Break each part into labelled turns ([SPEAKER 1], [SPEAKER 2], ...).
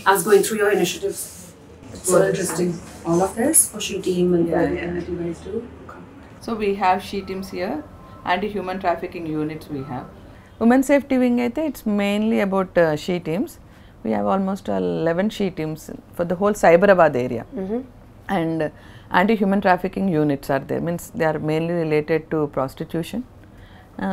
[SPEAKER 1] I was going through your initiatives. It's so interesting. All of this for She Team and that you guys do.
[SPEAKER 2] So we have She Teams here, anti-human trafficking units we have. Women safety wing aithe it's mainly about She Teams. We have almost 11 She Teams for the whole Cyberabad area. And anti-human trafficking units are there, means they are mainly related to prostitution.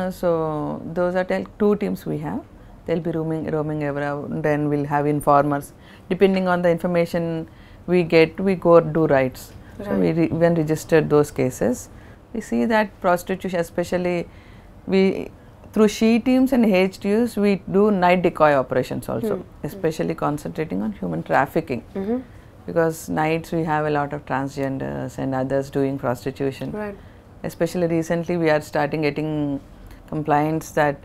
[SPEAKER 2] So those are 2 teams we have. They'll be roaming around, then we'll have informers. Depending on the information we get, we go do rights. So we even registered those cases. We see that prostitution, especially through She Teams and HTUs, we do night decoy operations also, especially concentrating on human trafficking. Because nights we have a lot of transgenders and others doing prostitution. Especially recently we are starting getting complaints that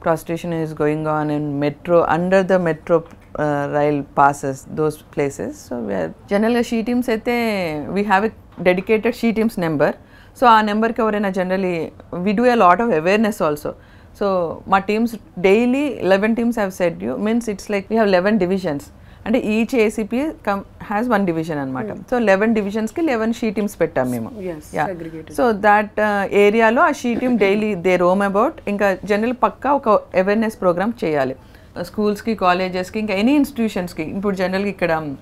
[SPEAKER 2] prostitution is going on in metro, under the metro rail passes, those places. So we are generally She Teams aithe we have a dedicated She Teams number. So our number ki evaraina generally we do a lot of awareness also. So my teams daily 11 teams have said you, means it's like we have 11 divisions. And each ACP has one division anamata. So 11 divisions ki 11 She Teams pettam memo.
[SPEAKER 1] Segregated.
[SPEAKER 2] So that area lo a She Team daily they roam about. Inka general pakka oka awareness program cheyali. Schools ki, colleges ki, inka any institutions ki. Ippudu generally ikkada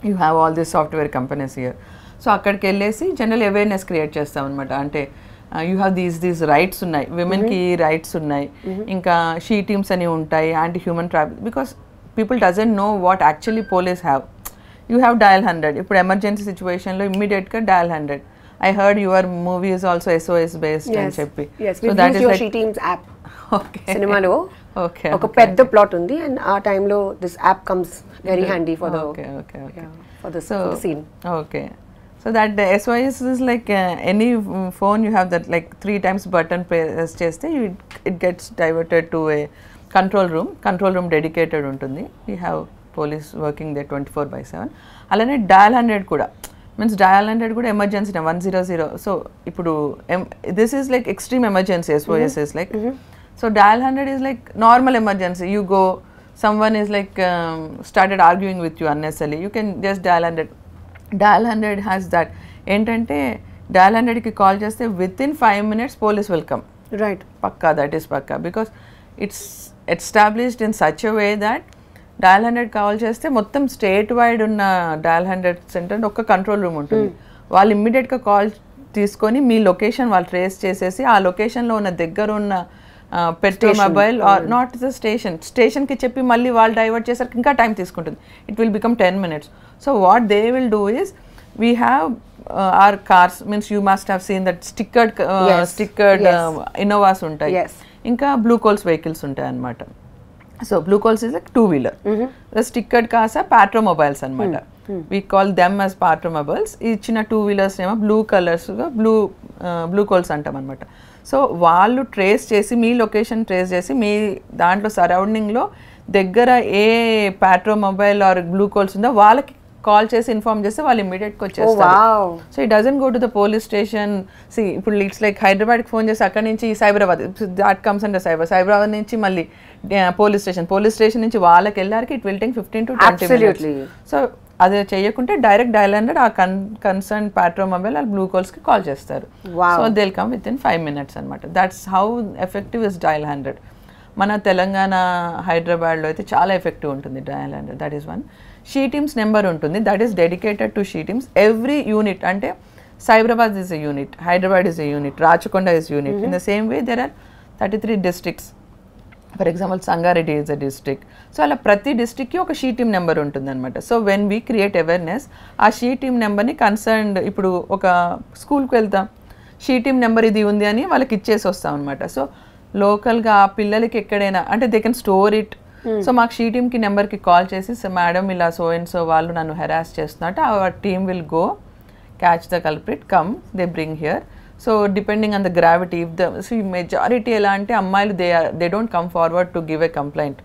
[SPEAKER 2] you have all these software companies here. So akkadiki ellesi general awareness create chestam anamata. Ante you have these rights unnai, women ki rights unnai, inka She Teams ani untai, anti human trafficking, because people doesn't know what actually police have. You have dial 100. If emergency situation lo immediate ka dial 100. I heard your movie is also SOS based and cheppi.
[SPEAKER 1] Yes, so that is your She Teams app.
[SPEAKER 2] Okay.
[SPEAKER 1] Cinema lo oka pedda plot undi, and our time lo this app comes very handy for the for the scene.
[SPEAKER 2] Okay. So that the SOS is like any phone you have that like 3 times button press cheste it gets diverted to a control room dedicated ఉంటుంది. We have police working there 24/7. అలానే dial 100 కూడా, means dial 100 కూడా emergency 100. So ఇప్పుడు this is like extreme emergency, SOS is like. So dial 100 is like normal emergency. You go, someone is like started arguing with you unnecessarily, you can just dial 100. Dial 100 has that ఏంటంటే dial 100 కి call చేస్తే within 5 minutes police will come.
[SPEAKER 1] Right.
[SPEAKER 2] Pakka, that is pakka, because it's established in such a way that dial 100 call చేస్తే మొత్తం state wide ఉన్న dial 100 centre ఒక control room ఉంటుంది. వాళ్ళు ఇమ్మీడియట్గా కాల్ తీసుకొని మీ లొకేషన్ వాళ్ళు ట్రేస్ చేసేసి ఆ లొకేషన్లో ఉన్న దగ్గర ఉన్న petrol mobile are not the స్టేషన్కి చెప్పి మళ్ళీ వాళ్ళు డైవర్ట్ చేసరికి ఇంకా టైం తీసుకుంటుంది. It will become 10 minutes. So what they will do is we have our cars, means you must have seen that stickered Innovas ఉంటాయి, ఇంకా బ్లూ కోల్స్ వెహికల్స్ ఉంటాయి అన్నమాట. So blue colts is like 2-wheeler. Stickered cars are patrol mobiles అనమాట. We call them as patrol mobiles. ఇచ్చిన 2-wheelers ఏమో blue కలర్స్గా blue కోల్స్ అంటాం అనమాట. So వాళ్ళు ట్రేస్ చేసి మీ లొకేషన్ ట్రేస్ చేసి మీ దాంట్లో సరౌండింగ్లో దగ్గర ఏ patrol mobile or blue colts ఉందో వాళ్ళకి కాల్ చేసి ఇన్ఫార్మ్ చేస్తే వాళ్ళు ఇమ్మీడియట్గా వచ్చేస్తారు. So it doesn't go to the police station. See ఇప్పుడు ఇట్స్ లైక్ హైదరాబాద్కి ఫోన్ చేసి అక్కడి నుంచి Cyberabad, that comes under Cyberabad నుంచి మళ్ళీ పోలీస్ స్టేషన్ నుంచి వాళ్ళకి వెళ్ళారికి it will take 15 to 20 minutes. So అది చేయకుంటే డైరెక్ట్ డైల్ 100 ఆ కన్సర్న్ పాట్రో మొబైల్ ఆ బ్లూ కాల్స్కి కాల్ చేస్తారు. So they will come within 5 minutes అనమాట. That's how effective is dial 100. మన తెలంగాణ హైదరాబాద్లో అయితే చాలా ఎఫెక్టివ్ ఉంటుంది dial 100. That is one. She Teams number ఉంటుంది, that is dedicated to She Teams. Every unit అంటే Cyberabad is a unit, Hyderabad is a unit, Rachakonda is unit. In the same way there are 33 districts. For example Sangareddy is a district. So అలా ప్రతి డిస్ట్రిక్ట్కి ఒక She Team number ఉంటుంది అనమాట. So when we create awareness, ఆ She Team నెంబర్ని concerned, ఇప్పుడు ఒక స్కూల్కి వెళ్తాం, She Team నెంబర్ ఇది ఉంది అని వాళ్ళకి ఇచ్చేసి వస్తాం అనమాట. సో లోకల్గా ఆ పిల్లలకి ఎక్కడైనా అంటే they can store it. So మాకు She Teamకి నెంబర్కి కాల్ చేసి, సో మేడం ఇలా సో అండ్ సో వాళ్ళు నన్ను హెరాస్ చేస్తున్నట్టు, our team will go catch the culprit, come they bring here. So depending on the gravity, if the majority ఎలా అంటే అమ్మాయిలు they don't come forward to give a complaint,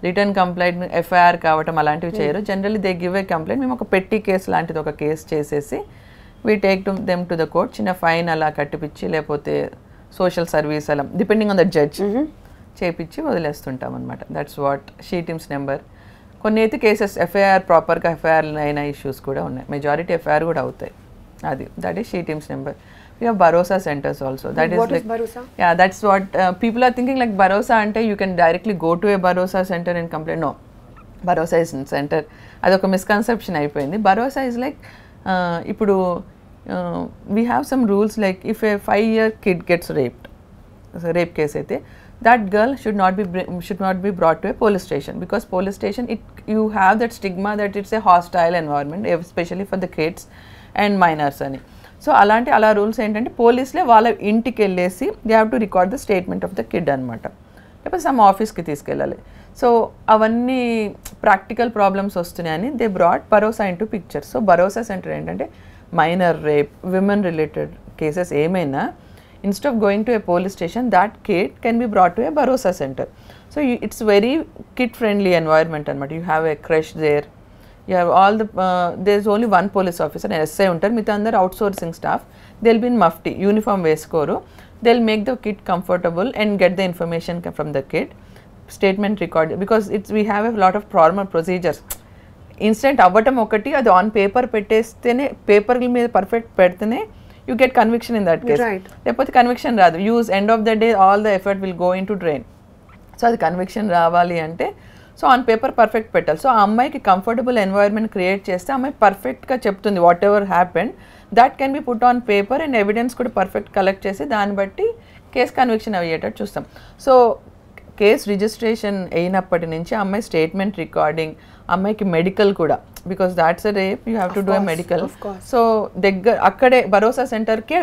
[SPEAKER 2] return complaint, FIR కావటం అలాంటివి చేయరు. Generally they give a complaint. మేము ఒక పెట్టి case లాంటిది ఒక కేసు చేసేసి we take them to the court, చిన్న ఫైన్ అలా కట్టిపిచ్చి లేకపోతే సోషల్ సర్వీస్ అలా డిపెండింగ్ ఆన్ ద జడ్జ్ చేపించి వదిలేస్తుంటాం అనమాట. That's what She Teams number. కొన్ని అయితే కేసెస్ ఎఫ్ఐఆర్ ప్రాపర్గా ఎఫ్ఐఆర్ అయిన ఇష్యూస్ కూడా ఉన్నాయి. మెజారిటీ ఎఫ్ఐఆర్ కూడా అవుతాయి. అది that is she teams number. We have Bharosa centers also. That is
[SPEAKER 1] what
[SPEAKER 2] like,
[SPEAKER 1] is Bharosa?
[SPEAKER 2] Yeah, that's what people are thinking, like Bharosa ante you can directly go to a Bharosa center and complain. No, Bharosa is in center. Adoka misconception ayipoyindi. Bharosa is like ipudu we have some rules, like if a 5-year kid gets raped, so rape case aithe, that girl should not be brought to a police station, because police station you have that stigma that it's a hostile environment, especially for the kids and minors ani. So అలా rules ఏంటంటే పోలీసులే వాళ్ళ ఇంటికి వెళ్ళేసి they have to record the statement of the kid అనమాట. లేకపోతే some ఆఫీస్కి తీసుకెళ్ళాలి. సో అవన్నీ ప్రాక్టికల్ ప్రాబ్లమ్స్ వస్తున్నాయని they brought Bharosa into picture. So Bharosa centre ఏంటంటే minor rape, women related cases ఏమైనా instead of going to a police station, that kid can be brought to a Bharosa centre. So it's very kid friendly environment అనమాట. You have a crush there. You have all the there's only one police officer and SI ఉంటారు. మిగతా అందరు outsourcing staff. They'll be in mufti, uniform వేసుకోరు. They'll make the kid comfortable and get the information from the kid. Statement record, because we have a lot of formal procedures. Incident అవ్వటం ఒకటి, అది on paper పెట్టేస్తేనే, paper మీద perfect పెడితేనే you get conviction in that case.
[SPEAKER 1] Right.
[SPEAKER 2] లేకపోతే conviction రాదు. Use end of the day all the effort will go into drain. So అది conviction రావాలి అంటే సో ఆన్ పేపర్ పర్ఫెక్ట్ పెట్టాలి. సో ఆ అమ్మాయికి కంఫర్టబుల్ ఎన్వైర్న్మెంట్ క్రియేట్ చేస్తే అమ్మాయి పర్ఫెక్ట్గా చెప్తుంది what ever happened, that can be put on paper and evidence కూడా పర్ఫెక్ట్ కలెక్ట్ చేసి దాన్ని బట్టి కేసు కన్విక్షన్ అయ్యేటట్టు చూస్తాం. సో కేసు రిజిస్ట్రేషన్ అయినప్పటి నుంచి అమ్మాయి స్టేట్మెంట్ రికార్డింగ్, అమ్మాయికి మెడికల్ కూడా, because that's a rape you have to do a medical. So అక్కడే భరోసా సెంటర్కే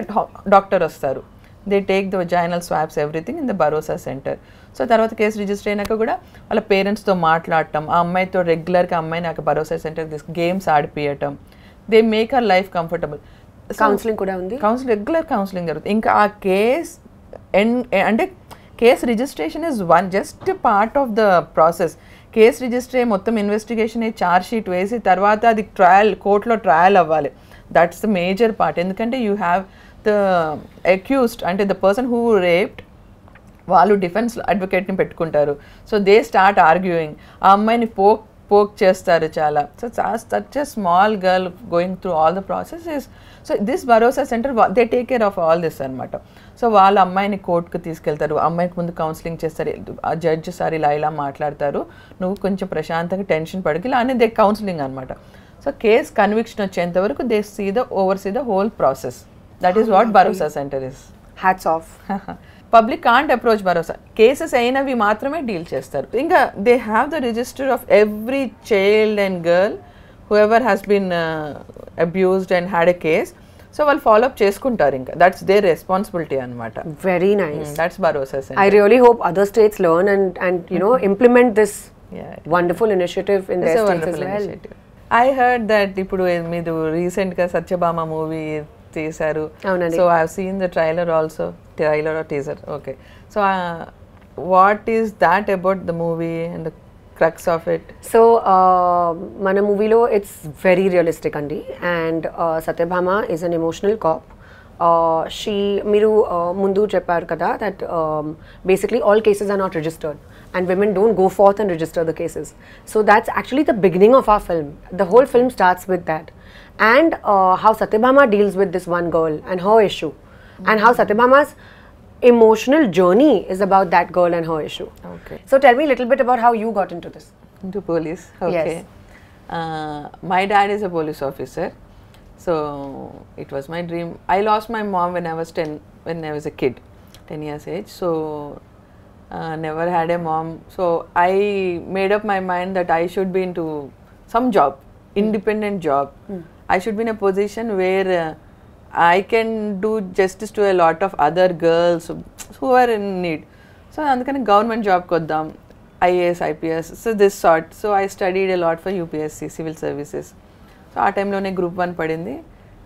[SPEAKER 2] డాక్టర్ వస్తారు. They take the vaginal swabs, everything in the Bharosa center. So తర్వాత కేసు రిజిస్టర్ అయినాక కూడా వాళ్ళ పేరెంట్స్తో మాట్లాడటం, ఆ అమ్మాయితో రెగ్యులర్గా అమ్మాయిని నాకు భరోసా సెంటర్ గేమ్స్ ఆడిపియటం, they make our life comfortable.
[SPEAKER 1] Counselling కూడా ఉంది,
[SPEAKER 2] రెగ్యులర్ కౌన్సిలింగ్ జరుగుతుంది. ఇంకా ఆ కేస్ అంటే case registration is just part of the process. Case register అయ్యి మొత్తం ఇన్వెస్టిగేషన్ అయ్యి ఛార్జ్ షీట్ వేసి తర్వాత అది కోర్టులో ట్రయల్ అవ్వాలి. That's the major part. ఎందుకంటే యూ హ్యావ్ ద అక్యూజ్డ్, అంటే ద పర్సన్ హూ రేప్డ్, వాళ్ళు డిఫెన్స్ అడ్వకేట్ని పెట్టుకుంటారు. సో దే స్టార్ట్ ఆర్గ్యూయింగ్, ఆ అమ్మాయిని పోక్ చేస్తారు చాలా. So such a small girl going through all the process is. So this Bharosa centre they take care of all this అనమాట. సో వాళ్ళ అమ్మాయిని కోర్టుకు తీసుకెళ్తారు, అమ్మాయికి ముందు కౌన్సిలింగ్ చేస్తారు. ఆ జడ్జ్ సార్ ఇలా మాట్లాడతారు, నువ్వు కొంచెం ప్రశాంతంగా టెన్షన్ పడకి ఇలా అనేది కౌన్సిలింగ్ అనమాట. సో కేస్ కన్విక్షన్ వచ్చేంత వరకు they oversee the whole process. That is what Bharosa centre is.
[SPEAKER 1] Hats off.
[SPEAKER 2] Public can't approach Bharosa, cases అయినవి మాత్రమే డీల్ చేస్తారు. ఇంకా they have the register of every child and girl whoever has been abused and had a case. So వాళ్ళు follow up చేసుకుంటారు. ఇంకా that's their responsibility అనమాట.
[SPEAKER 1] Very nice.
[SPEAKER 2] That's Bharosa centre.
[SPEAKER 1] I really hope other states learn and you know implement this wonderful initiative in their states as well.
[SPEAKER 2] I heard that ఇప్పుడు మీరు రీసెంట్గా Satyabhama movie చేశారు. So I have seen the trailer also, trailer or teaser. Okay, so what is that about the movie and the crux of it?
[SPEAKER 1] So మన మూవీలో it's very realistic అండి. And Satyabhama is an emotional cop. మీరు ముందు చెప్పారు కదా that basically all cases are not registered and women don't go forth and register the cases. So that's actually the beginning of our film. The whole film starts with that. And how Satyabhama deals with this one girl and her issue. And how Satyabhama's emotional journey is about that girl and her issue.
[SPEAKER 2] Okay.
[SPEAKER 1] So tell me a little bit about how you got into this.
[SPEAKER 2] Into police? Okay.
[SPEAKER 1] Yes.
[SPEAKER 2] My dad is a police officer. So it was my dream. I lost my mom when I was 10, when I was a kid, 10 years age. So never had a mom. So I made up my mind that I should be into some job, independent job. I should be in a position where I can do justice to a lot of other girls who are in need. So andukani government job koddam, IAS, IPS, so this sort. So I studied a lot for UPSC, civil services. So aa time lone group 1 padindi.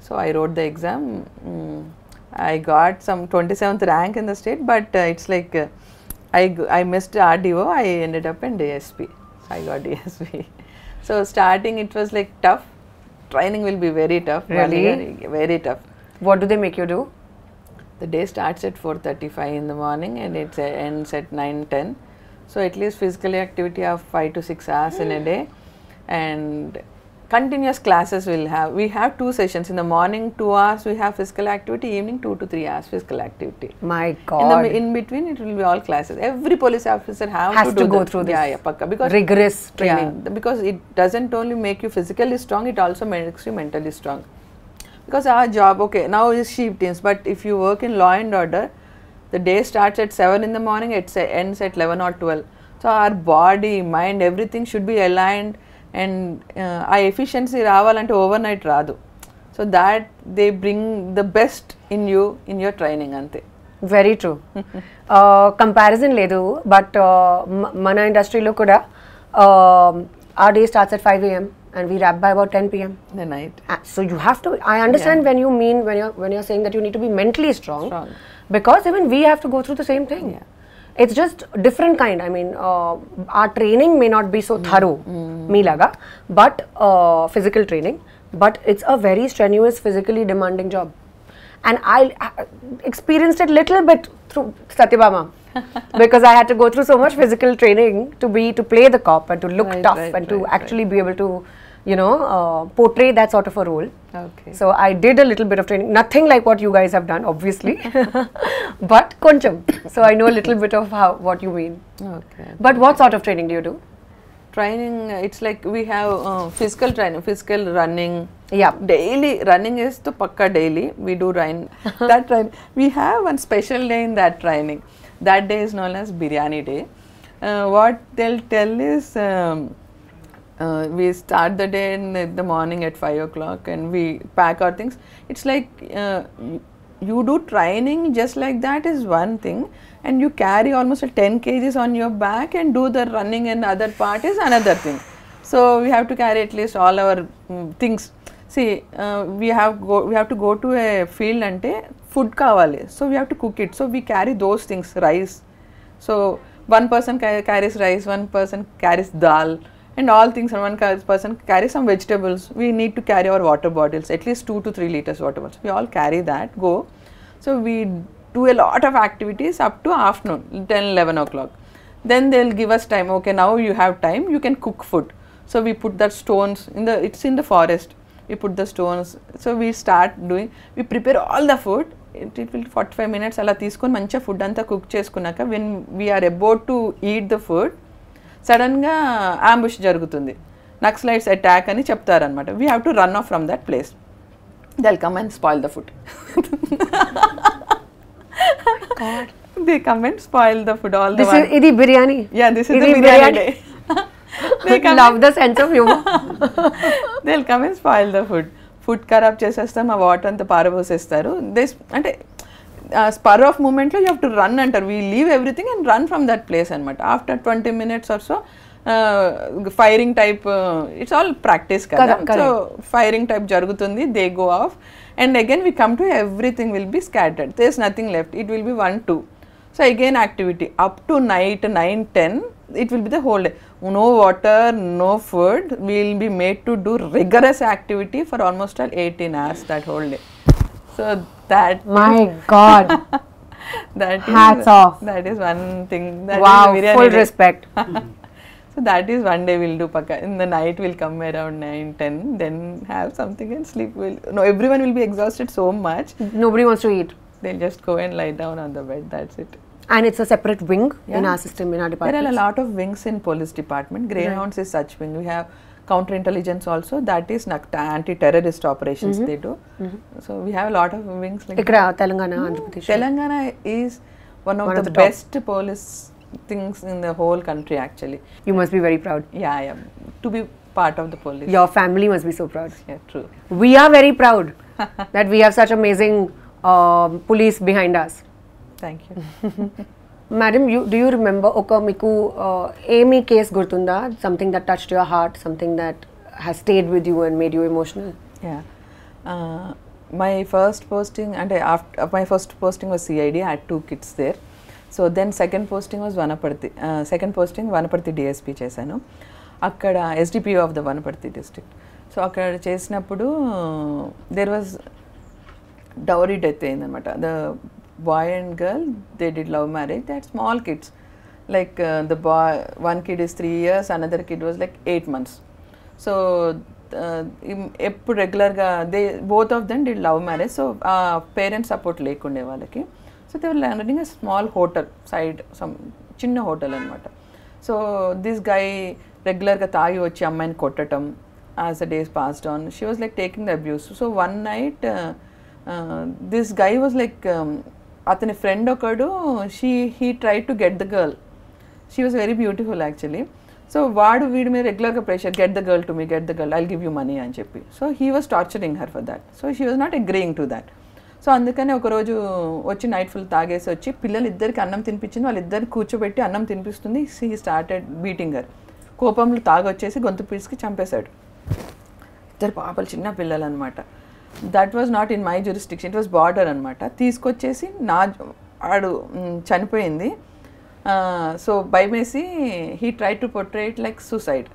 [SPEAKER 2] So I wrote the exam. I got some 27th rank in the state, but it's like I missed RDO. I ended up in DSP. So I got DSP. So starting it was like tough. Training will be very tough.
[SPEAKER 1] Really?
[SPEAKER 2] Very tough.
[SPEAKER 1] What do they make you do?
[SPEAKER 2] The day starts at 4:35 in the morning and it ends at 9:10. So at least physical activity of 5 to 6 hours in a day. and continuous classes we have 2 sessions. In the morning 2 hours we have physical activity, evening 2 to 3 hours physical activity.
[SPEAKER 1] My God.
[SPEAKER 2] In between it will be all classes. Every police officer
[SPEAKER 1] has to go through this.
[SPEAKER 2] Yeah, pakka. Because
[SPEAKER 1] rigorous training.
[SPEAKER 2] Yeah, because it doesn't only make you physically strong, it also makes you mentally strong. Because our job, okay, now is shift teams, but if you work in law and order, the day starts at 7 in the morning, it ends at 11 or 12. So our body, mind, everything should be aligned, and our efficiency రావాలంటే overnight రాదు. So that they bring the best in you in your training ante.
[SPEAKER 1] Very true. Comparison ledu, but mana industry lo kuda our day starts at 5 a.m. and we wrap by about 10 p.m.
[SPEAKER 2] the night.
[SPEAKER 1] So you have to, I understand when you mean, when you're saying that you need to be mentally strong. Because even we have to go through the same thing.
[SPEAKER 2] Yeah.
[SPEAKER 1] It's just different kind. I mean, our training may not be so thorough, me laga, but physical training, but it's a very strenuous, physically demanding job. And I experienced it little bit through Satyabhama, because I had to go through so much physical training to play the cop and to look tough and to actually be able to, you know, portray that sort of a role.
[SPEAKER 2] Okay.
[SPEAKER 1] So I did a little bit of training, nothing like what you guys have done, obviously, but koncham. So I know a little bit of what you mean.
[SPEAKER 2] Okay.
[SPEAKER 1] But what sort of training do you do?
[SPEAKER 2] Training, it's like we have physical training, physical running.
[SPEAKER 1] Yeah.
[SPEAKER 2] Daily running is the pakka daily. We do run that training. We have one special day in that training. That day is known as Biryani Day. What they'll tell is we start the day in the morning at 5 o'clock and we pack our things. It's like you do training just like that is one thing, and you carry almost 10 kgs on your back and do the running and other part is another thing. So we have to carry at least all our things. See, we have to go to a field ante food kavali, so we have to cook it. So we carry those things, rice. So one person carries rice, one person carries dal and all things, and one person carries some vegetables. We need to carry our water bottles, at least 2 to 3 liters water bottles. We all carry that, go. So we do a lot of activities up to afternoon, 10-11 o'clock. Then they'll give us time. Okay, now you have time, you can cook food. So we put that stones it's in the forest. We put the stones. So we start doing, we prepare all the food. It will 45 minutes అలా తీసుకొని మంచిగా food అంతా cook చేసుకున్నాక when we are about to eat the food, సడన్గా ambush జరుగుతుంది, Naxalites attack అని చెప్తారనమాట. We have to run off from that place. They'll come and spoil the food. God. They come and spoil the food all the while.
[SPEAKER 1] This is biryani.
[SPEAKER 2] Yeah, this is the biryani day.
[SPEAKER 1] They love the sense of humor.
[SPEAKER 2] They'll come and spoil the food. Food ఖరాబ్ చేసేస్తాం, ఆ water అంతా పారబోసేస్తారు. అంటే spur of moment lo you have to run antaru. We leave everything and run from that place anamata. After 20 minutes or so firing type, it's all practice kada. So firing type jarugutundi, they go off and again we come to, everything will be scattered, there's nothing left. It will be 1-2. So again activity up to night 9-10, it will be the whole day. No water, no food. We will be made to do rigorous activity for almost 18 hours that whole day. So that,
[SPEAKER 1] my God,
[SPEAKER 2] that
[SPEAKER 1] hats off.
[SPEAKER 2] That is one thing. That
[SPEAKER 1] wow,
[SPEAKER 2] is
[SPEAKER 1] full respect.
[SPEAKER 2] So that is one day we'll do pakka. In the night we'll come around 9-10, then have something and sleep. No, everyone will be exhausted so much.
[SPEAKER 1] Nobody wants to eat.
[SPEAKER 2] They'll just go and lie down on the bed. That's it.
[SPEAKER 1] And it's a separate wing in our system, in our department.
[SPEAKER 2] There are a lot of wings in police department. Greyhounds is such wing. We have counterintelligence also. That is anti-terrorist operations they do. So we have a lot of wings like
[SPEAKER 1] Ikkada Telangana, Andhra Pradesh.
[SPEAKER 2] Telangana is one of the best police things in the whole country actually.
[SPEAKER 1] You must be very proud.
[SPEAKER 2] Yeah, I am. To be part of the police.
[SPEAKER 1] Your family must be so proud.
[SPEAKER 2] Yeah, true.
[SPEAKER 1] We are very proud that we have such amazing police behind us.
[SPEAKER 2] Thank you.
[SPEAKER 1] Madam, do you remember oka miku emi case gurtunda, something that touched your heart, something that has stayed with you and made you emotional?
[SPEAKER 2] Yeah. My first posting, and after my first posting was CID. I had 2 kids there. So then second posting was Vanaparthi. Second posting Vanaparthi DSP chesanu. Akkada SDPO of the Vanaparthi district. So akkada chesinappudu there was dowry death ayindannamata. The boy and girl, they did love marriage. They had small kids, like the boy, one kid is 3 years, another kid was like 8 months. So ఎప్పుడు రెగ్యులర్గా both of them did love marriage. So parents support లేకుండే వాళ్ళకి. So they were running a small hotel side, చిన్న hotel అనమాట. So this guy రెగ్యులర్గా తాగి వచ్చి అమ్మాయిని కొట్టడం. As the days passed on she was like taking the abuse. So one night this guy was like, అతని ఫ్రెండ్ ఒకడు, he try to get the girl. She was very beautiful actually. So వాడు వీడి మీద రెగ్యులర్గా pressure, get the girl to me, get the girl, I'll give you money అని చెప్పి. So he was torturing her for that. So she was not agreeing to that. So అందుకని ఒకరోజు వచ్చి night full తాగేసి వచ్చి పిల్లలు ఇద్దరికి అన్నం తినిపించింది. వాళ్ళిద్దరికి కూర్చోబెట్టి అన్నం తినిపిస్తుంది. He started beating her. కోపంలో తాగొచ్చేసి గొంతు పీసుకి చంపేశాడు. ఇద్దరు పాపలు, చిన్న పిల్లలు అనమాట. That was not in my jurisdiction, it was border అనమాట. తీసుకొచ్చేసి ఆడు చనిపోయింది. సో భయమేసి he try to portray it like suicide,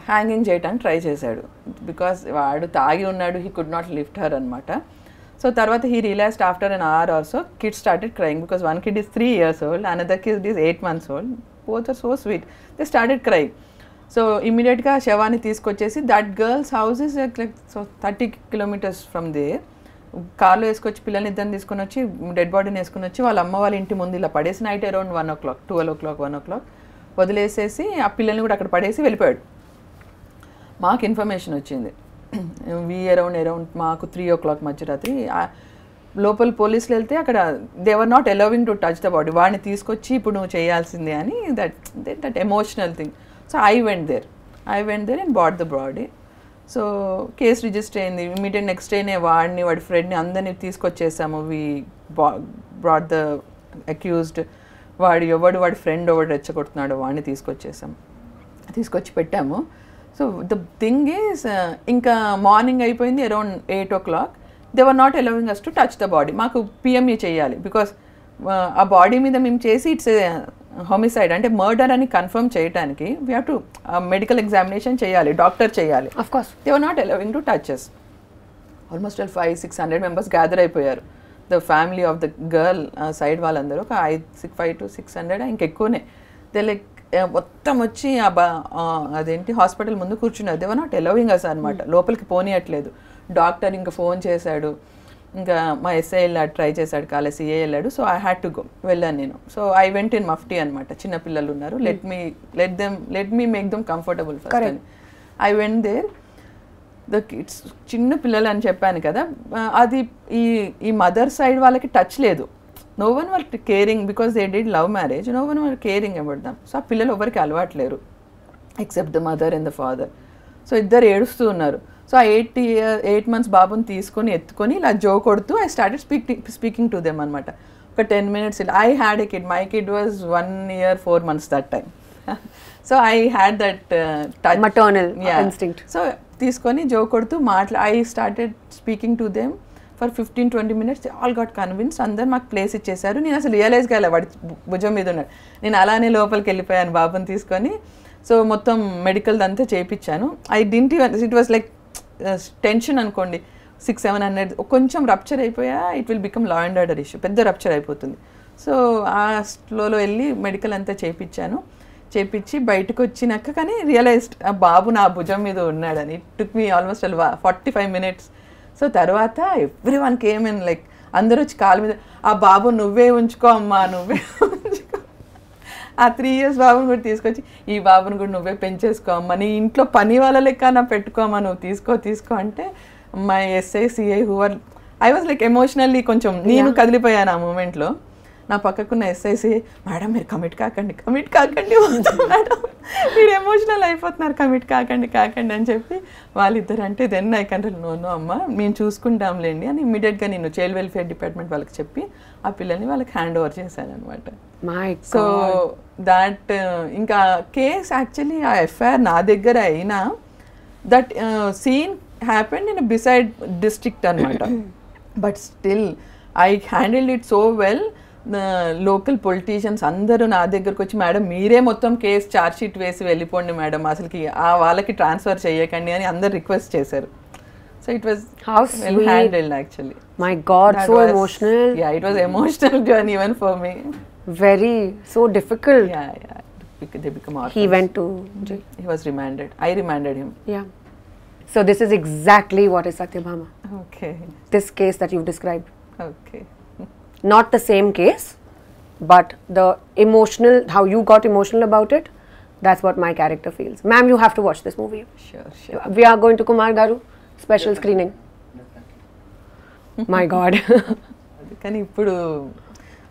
[SPEAKER 2] hanging చేయడానికి ట్రై చేశాడు. బికాస్ వాడు తాగి ఉన్నాడు, he could not lift her అనమాట. సో తర్వాత he realised after an hour also kid started crying, because one kid is 3 years old, another kid is 8 months old. Both are so sweet. They started crying. So ఇమ్మీడియట్గా శవాన్ని తీసుకొచ్చేసి, that girl's house is like so 30 kilometers from there. కార్లో వేసుకొచ్చి పిల్లల్ని ఇద్దరిని తీసుకొని వచ్చి dead బాడీని వేసుకుని వచ్చి వాళ్ళ అమ్మ వాళ్ళ ఇంటి ముందు ఇలా పడేసి night around 1 o'clock, 12 o'clock, 1 o'clock వదిలేసేసి ఆ పిల్లల్ని కూడా అక్కడ పడేసి వెళ్ళిపోయాడు. మాకు ఇన్ఫర్మేషన్ వచ్చింది. అరౌండ్ మాకు 3 o'clock మధ్యరాత్రి. లోపల పోలీసులు వెళ్తే అక్కడ they were not allowing to touch the body. వాడిని తీసుకొచ్చి ఇప్పుడు నువ్వు చేయాల్సిందే అని, that emotional thing. So I went there and brought the body. So case register అయింది. ఇమీడియట్ నెక్స్ట్ డేనే వాడిని, వాడి ఫ్రెండ్ని అందరినీ తీసుకొచ్చేసాము. Brought the accused. వాడి ఫ్రెండ్ ఎవడు రెచ్చగొడుతున్నాడు వాడిని తీసుకొచ్చి పెట్టాము. సో ద థింగ్ ఈజ్, ఇంకా మార్నింగ్ అయిపోయింది around 8 o'clock. They were not allowing us to touch the body. మాకు పిఎంఈ చేయాలి, బికాస్ ఆ బాడీ మీద మేము చేసి ఇట్స్ హోమిసైడ్ అంటే మర్డర్ అని కన్ఫర్మ్ చేయడానికి we have to medical examination చేయాలి, డాక్టర్ చేయాలి.
[SPEAKER 1] Of course
[SPEAKER 2] they were not allowing to touches. Almost 500-600 members gather అయిపోయారు. The family of the girl side వాళ్ళందరూ ఒక 500 to 600 ఇంకెక్కువనే. దే లైక్ మొత్తం వచ్చి అదేంటి హాస్పిటల్ ముందు కూర్చున్నారు. దే వర్ నాట్ అలౌవింగ్ అస్ అనమాట, లోపలికి పోనీయట్లేదు. డాక్టర్ ఇంకా ఫోన్ చేశాడు, ఇంకా మా ఎస్ఐ వెళ్ళాడు, ట్రై చేశాడు, కాలే సిఏ వెళ్ళాడు. So I had to go, వెళ్ళాను నేను. So I went in mufti అనమాట. చిన్న పిల్లలు ఉన్నారు, let me make them comfortable first అని. I went there. The kids చిన్న పిల్లలు అని చెప్పాను కదా, అది ఈ మదర్ సైడ్ వాళ్ళకి టచ్ లేదు. No one were caring, because they did love marriage, no one were caring about them. So ఆ పిల్లలు ఎవరికి అలవాట్లేరు except the mother and the father. So ఇద్దరు ఏడుస్తూ ఉన్నారు. సో ఆ 8 months బాబుని తీసుకొని ఎత్తుకొని ఇలా జో కొడుతూ I started speaking to them అనమాట. ఒక 10 minutes. I had a kid, my kid was 1 year 4 months that time. So I had that touch,
[SPEAKER 1] maternal instinct.
[SPEAKER 2] So తీసుకొని జో కొడుతూ I started speaking to them for 15-20 minutes. All got convince. అందరు మాకు place ఇచ్చేసారు. నేను అసలు realise కాలే వాడి భుజం మీద ఉన్నాడు. నేను అలానే లోపలికి వెళ్ళిపోయాను బాబుని తీసుకొని. సో మొత్తం మెడికల్ అంతా చేయించాను. ఇట్ వాస్ లైక్ టెన్షన్ అనుకోండి. 600-700 కొంచెం రప్చర్ అయిపోయా, it will become law and order issue, పెద్ద రప్చర్ అయిపోతుంది. సో ఆ స్లోలో వెళ్ళి మెడికల్ అంతా చేయించి బయటకు వచ్చినాక కానీ రియలైజ్డ్ ఆ బాబు నా భుజం మీద ఉన్నాడని. It took me almost 45 minutes. So తర్వాత everyone came in, like అందరూ వచ్చి కాళ్ళ మీద, ఆ బాబు నువ్వే ఉంచుకో అమ్మా, నువ్వే ఉంచుకో. ఆ 3 years బాబుని కూడా తీసుకొచ్చి, ఈ బాబుని కూడా నువ్వే పెంచేసుకో అమ్మా, నీ ఇంట్లో పని వాళ్ళ లెక్క నా పెట్టుకోమ్మా, నువ్వు తీసుకో అంటే my SI CI who are, I was like emotionally కొంచెం నేను కదిలిపోయాను ఆ మూమెంట్లో. నా పక్కకున్న ఎస్ఐసి, మేడం మీరు కమిట్ కాకండి మేడం, మీరు ఎమోషనల్ అయిపోతున్నారు, కమిట్ కాకండి అని చెప్పి వాళ్ళిద్దరు అంటే, దెన్ ఐ కంట్రోల్, నో అమ్మ మేము చూసుకుంటాంలేండి అని ఇమ్మీడియట్గా నేను చైల్డ్ వెల్ఫేర్ డిపార్ట్మెంట్ వాళ్ళకి చెప్పి ఆ పిల్లల్ని వాళ్ళకి హ్యాండ్ ఓవర్ చేశాను అనమాట. సో దాట్ ఇంకా కేస్ యాక్చువల్లీ ఆ ఎఫ్ఐఆర్ నా దగ్గర అయినా, that scene happened in beside district అనమాట. But still I handled it so well. Local politicians అందరూ నా దగ్గరకు వచ్చి, మేడం మీరే మొత్తం కేసు ఛార్జ్ షీట్ వేసి వెళ్ళిపోండి మేడం, అసలుకి వాళ్ళకి ట్రాన్స్ఫర్ చేయకండి అని అందరు రిక్వెస్ట్ చేశారు. So it was well handled actually.
[SPEAKER 1] My God, that so emotional.
[SPEAKER 2] Yeah, it was emotional journey even for me.
[SPEAKER 1] Very, so difficult.
[SPEAKER 2] Yeah. they become orphans.
[SPEAKER 1] He went to jail.
[SPEAKER 2] He was remanded. I remanded him.
[SPEAKER 1] Yeah. So this is exactly what is Satyabhama.
[SPEAKER 2] Okay.
[SPEAKER 1] This case that you've described.
[SPEAKER 2] Okay.
[SPEAKER 1] Not the same case, but the emotional, how you got emotional about it, that's what my character feels. Ma'am, you have to watch this movie.
[SPEAKER 2] Sure.
[SPEAKER 1] We are going to Kumar Garu special screening. My God.
[SPEAKER 2] కానీ ఇప్పుడు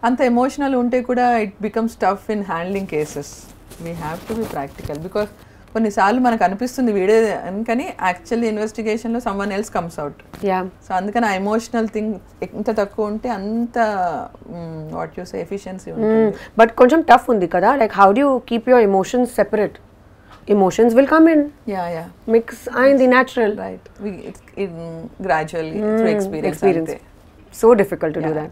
[SPEAKER 2] అంత emotional ఉంటే కూడా it becomes tough in handling cases. We have to be practical because కొన్నిసార్లు మనకు అనిపిస్తుంది వీడే కానీ యాక్చువల్లీ ఇన్వెస్టిగేషన్లో someone else comes out. So అందుకని ఆ ఎమోషనల్ థింగ్ ఎంత తక్కువ ఉంటే అంత వాట్ యూ సే ఎఫిషియన్సీ ఉంటుంది.
[SPEAKER 1] బట్ కొంచెం టఫ్ ఉంది కదా, like how do you keep your emotions separate? Emotions will come in.
[SPEAKER 2] Yeah.
[SPEAKER 1] Mix the natural.
[SPEAKER 2] Right. Gradually through experience.
[SPEAKER 1] So difficult to do that.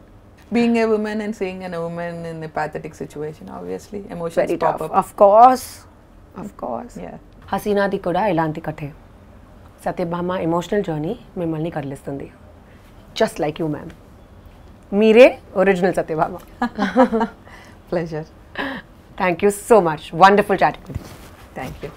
[SPEAKER 2] Being a woman and seeing a woman in a pathetic situation, obviously emotions
[SPEAKER 1] very
[SPEAKER 2] pop
[SPEAKER 1] tough.
[SPEAKER 2] up.
[SPEAKER 1] Of course.
[SPEAKER 2] Yeah.
[SPEAKER 1] Hasina di kuda ilanti kathe. Satyabhama emotional journey mimmalni kadlistundi. Just like you, ma'am. Meere original Satyabhama.
[SPEAKER 2] Pleasure.
[SPEAKER 1] Thank you so much. Wonderful chatting with you.
[SPEAKER 2] Thank you.